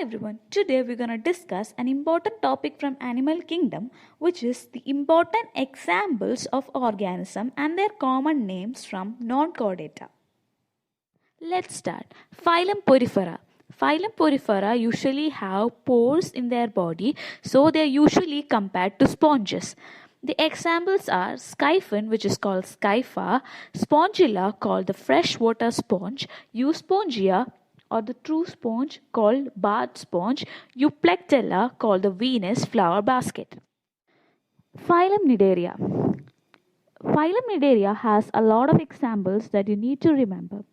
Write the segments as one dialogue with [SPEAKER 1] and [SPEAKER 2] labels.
[SPEAKER 1] everyone, today we're going to discuss an important topic from animal kingdom, which is the important examples of organism and their common names from non-chordata. Let's start. Phylum Porifera. Phylum Porifera usually have pores in their body, so they are usually compared to sponges. The examples are Scyphon, which is called Scypha, Spongilla, called the freshwater sponge, Euspongia, or the true sponge, called barred sponge, Euplectella, called the Venus flower basket. Phylum Cnidaria. Phylum Cnidaria has a lot of examples that you need to remember.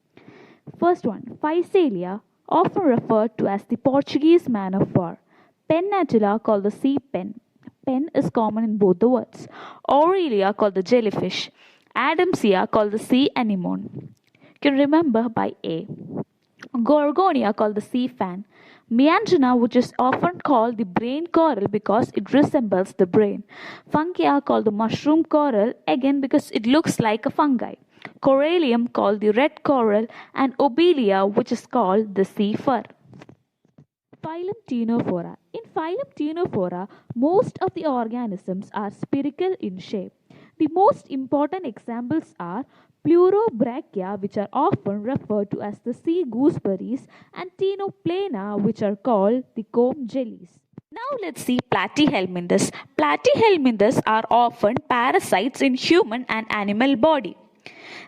[SPEAKER 1] First one, Physalia, often referred to as the Portuguese man of war. Pennatula, called the sea pen. Pen is common in both the words. Aurelia, called the jellyfish. Adamsia, called the sea anemone. You can remember by A. Gorgonia, called the sea fan. Meandrina, which is often called the brain coral because it resembles the brain. Fungia, called the mushroom coral, again because it looks like a fungi. Corallium, called the red coral, and Obelia, which is called the sea fur. Phylum Ctenophora. In Phylum Ctenophora, most of the organisms are spherical in shape. The most important examples are Pleurobrachia, which are often referred to as the sea gooseberries, and Ctenoplana, which are called the comb jellies. Now let's see Platyhelminthes. Platyhelminthes are often parasites in human and animal body.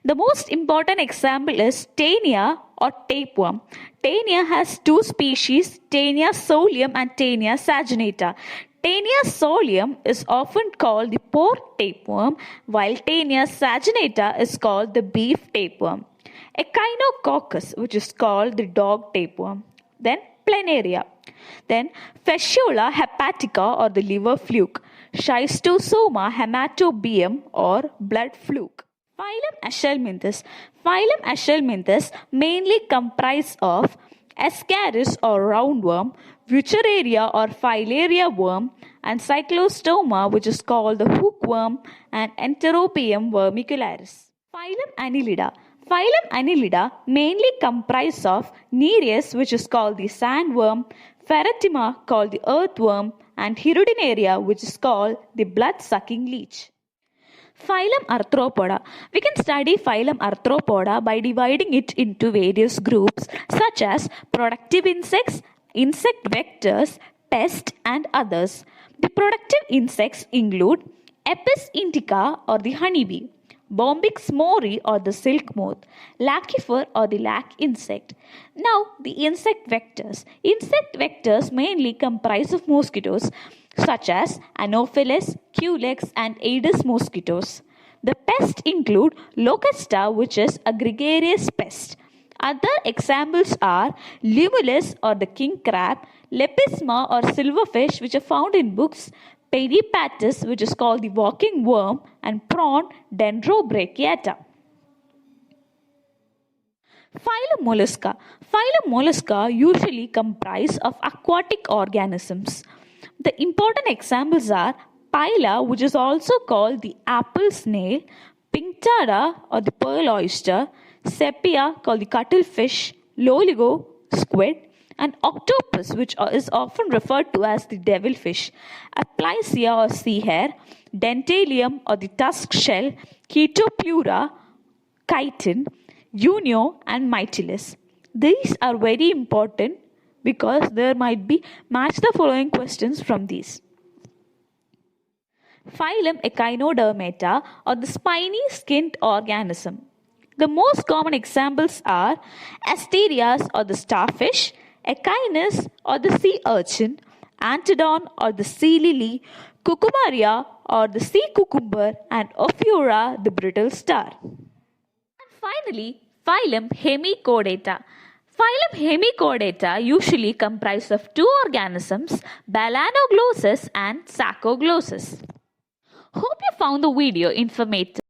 [SPEAKER 1] The most important example is Taenia or tapeworm. Taenia has two species, Taenia solium and Taenia saginata. Taenia solium is often called the pork tapeworm, while Taenia saginata is called the beef tapeworm. Echinococcus, which is called the dog tapeworm. Then Planaria. Then Fasciola hepatica or the liver fluke. Schistosoma hematobium or blood fluke. Phylum Aschelminthes. Phylum Aschelminthes mainly comprise of Ascaris or roundworm, Wuchereria or filaria worm, and Cyclostoma, which is called the hookworm, and Enteropium vermicularis. Phylum Annelida. Phylum Annelida mainly comprise of Nereus, which is called the sandworm, Ferretima, called the earthworm, and Hirudinaria, which is called the blood-sucking leech. Phylum Arthropoda. We can study phylum Arthropoda by dividing it into various groups such as productive insects, insect vectors, pests, and others. The productive insects include Apis indica or the honeybee, Bombyx mori or the silk moth, Laccifer or the lac insect. Now the insect vectors. Insect vectors mainly comprise of mosquitoes such as Anopheles, Culex, and Aedes mosquitoes. The pests include Locusta, which is a gregarious pest. Other examples are Limulus or the king crab, Lepisma or silverfish, which are found in books, Peripatus, which is called the walking worm, and prawn, Dendrobrachiata. Phylum Mollusca. Phylum Mollusca usually comprise of aquatic organisms. The important examples are Pila, which is also called the apple snail, Pinctada or the pearl oyster, Sepia, called the cuttlefish, Loligo, squid, and Octopus, which is often referred to as the devilfish, Aplysia or sea hare, Dentalium or the tusk shell, Chaetoplura, chitin, Unio, and Mytilus. These are very important because there might be match the following questions from these. Phylum Echinodermata or the spiny skinned organism. The most common examples are Asterias or the starfish, Echinus or the sea urchin, Antodon or the sea lily, Cucumaria or the sea cucumber, and Ophiura the brittle star. And finally, Phylum Hemichordata. Phylum Hemichordata usually comprise of two organisms, Balanoglossus and Sarcoglossus. Hope you found the video informative.